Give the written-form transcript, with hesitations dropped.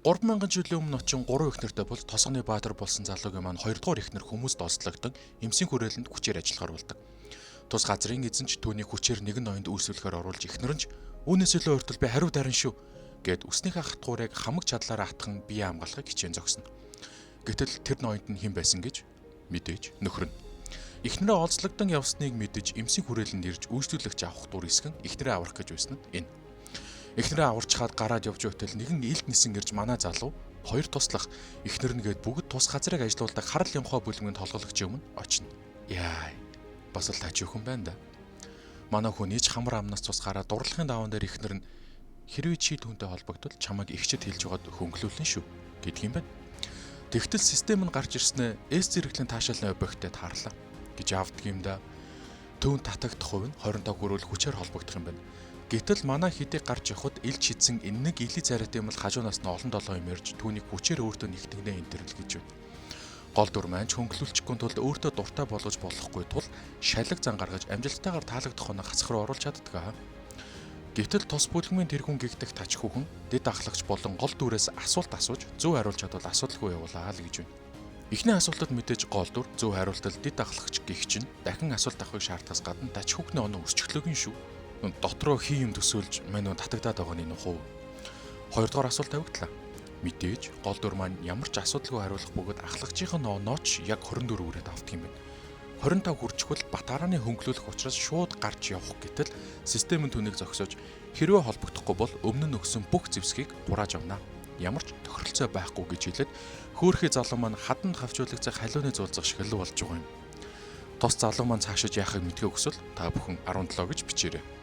3000 жилийн өмнө очин 3 эхнэртэй бол Тосгоны Баатар болсон залуугийн маань 2 дугаар эхнэр хүмүүст олзлогдсон эмсийн хүрээлэнд хүчээр ажиллахаар болдог. Тус газрын эзэн ч түүнийг хүчээр нэгэн ноёнд үйлсүүлэхээр оруулж эхнэр нь ч үүнээс илүү ойртол би хариу дарна шүү гэд үснийхээ хатгуурыг хамаг чадлаараа хатхан бие хамгаалахыг хичээн зогсно. Гэтэл тэр ноёнд нь хэн байсан гэж мэдээж нөхөр нь. Эхнэрээ олзлогдсон явсныг мэдэж эмсийн хүрээлэнд ирж үйлчлүүлэгч авах дур эсгэн эхнэрээ аврах гэж байсан нь энэ. Эхнэрээ аварчхаад гараад явж байхдаа нэгэн илт нисэн ирж манай залуу хоёр туслах эхнэр нэгээд бүгд тус газрыг ажилуулдаг харал ямхаа бүлмэнд толгойлогч юм очно. Яа. Бас л тажиухан байна да. Манай хүн ээж хамар амнаас цус гараад дурлахын даваан дээр эхнэр нь хэрвээ чи түүнтэй холбогдвол чамайг ихчэд хэлж байгаад хөнгөлүүлнэ шүү гэдэг юм байна. Тэгтэл систем нь гарч ирснээр эс зэрэглэн таашаалны объекттэй таарлаа гэж авдаг юм да. Түүн татагдах хувь нь 25 хүрвэл хүчээр холбогдох юм байна. Гэтэл манай хэдийг гарч явахад ил чидсэн энэ нэг илийн царайтай юм бол хажуунаас нь олон долоо юм ярьж түүнийг хүчээр өөртөө нэгтгэнэ энэ төр л гэж байна. Гол дүр маань хөнгөлүүлчихгүй тулд өөртөө дуртай болгож болохгүй тул шалиг зан гаргаж амжилттайгаар таалагдах хоног хацх руу оруулж чаддаг. Гэтэл тус бүлгмийн тэр хүн гэгдэх тач хүүхэн дэд ахлагч болон гол дүрээс асуулт асууж зөв хариулж чадвал асуудалгүй явуулаа л гэж байна. Эхний асуултад мэдээж гол дүр зөв хариултал дэд ахлагч гих чинь дахин асуулт авахыг шаардахаас гадна тач хүүхний оноо өсчихлөөгийн шүү. Дотроо хий юм төсөөлж мань татагдаад байгаа нь нөхөө. Хоёрдугаар асуулт тавигдлаа. Мэдээж гол дүр маань ямар ч асуудалгүй хариулах бөгөөд ахлагчийн онооч яг 24 үрээд авдаг юм байна. 25 хүрчихвэл Батарааны хөнгөлүүлэх учраас шууд гарч явах гэтэл систем нь түүнийг зогсоож хэрвээ холбогдохгүй бол өмнө нь өгсөн бүх зэвсгийг хурааж авна. Ямар ч тохиролцоо байхгүй гэж хэлээд хөөхий залуу маань хаданд хавчуулагцах халууны зулцах шиг л болж байгаа юм. Тус залуу маань цаашиж яахыг мэдхийг хүсвэл та бүхэн 17 гэж бичээрэй.